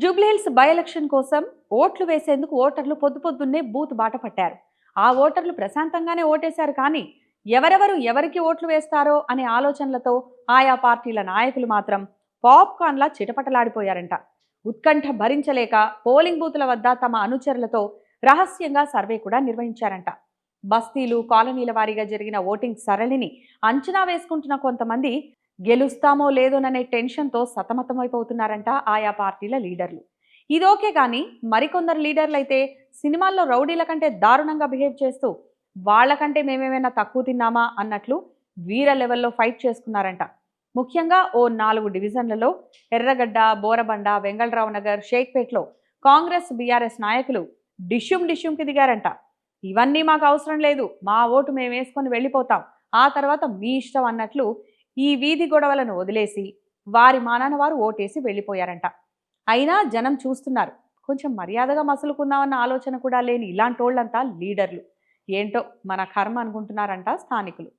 Jubilee Hills by election కోసం ఓట్లు వేసేందుకు ఓటర్లు పొద్దున్నే బూత్ బాట పట్టారు. ఆ ఓటర్లు ప్రశాంతంగానే ఓటేశారు, కానీ ఎవరెవరు ఎవరికి ఓట్లు వేస్తారో అనే ఆలోచనలతో ఆయా పార్టీల నాయకులు మాత్రం పాప్కార్న్లా చిటపటలాడిపోయారంట. ఉత్కంఠ భరించలేక పోలింగ్ బూతుల వద్ద తమ అనుచరులతో రహస్యంగా సర్వే కూడా నిర్వహించారంట. బస్తీలు, కాలనీల వారీగా జరిగిన ఓటింగ్ సరళిని అంచనా వేసుకుంటున్న కొంతమంది గెలుస్తామో లేదోననే టెన్షన్తో సతమతమైపోతున్నారంట ఆయా పార్టీల లీడర్లు. ఇదోకే కానీ మరికొందరు లీడర్లు అయితే సినిమాల్లో రౌడీల కంటే దారుణంగా బిహేవ్ చేస్తూ వాళ్ళకంటే మేమేమైనా తక్కువ తిన్నామా అన్నట్లు వీర లెవెల్లో ఫైట్ చేసుకున్నారంట. ముఖ్యంగా ఓ 4 డివిజన్లలో ఎర్రగడ్డ, బోరబండ, వెంగళరావు నగర్, షేక్పేట్లో కాంగ్రెస్, బీఆర్ఎస్ నాయకులు డిష్యుంకి దిగారంట. ఇవన్నీ మాకు అవసరం లేదు, మా ఓటు మేము వేసుకొని వెళ్ళిపోతాం, ఆ తర్వాత మీ ఇష్టం అన్నట్లు ఈ వీధి గొడవలను వదిలేసి వారి మానాన వారు ఓటేసి వెళ్ళిపోయారంట. అయినా జనం చూస్తున్నారు, కొంచెం మర్యాదగా మసులుకుందామన్న ఆలోచన కూడా లేని ఇలాంటోళ్ళంతా లీడర్లు. ఏంటో మన కర్మ అనుకుంటున్నారంట స్థానికులు.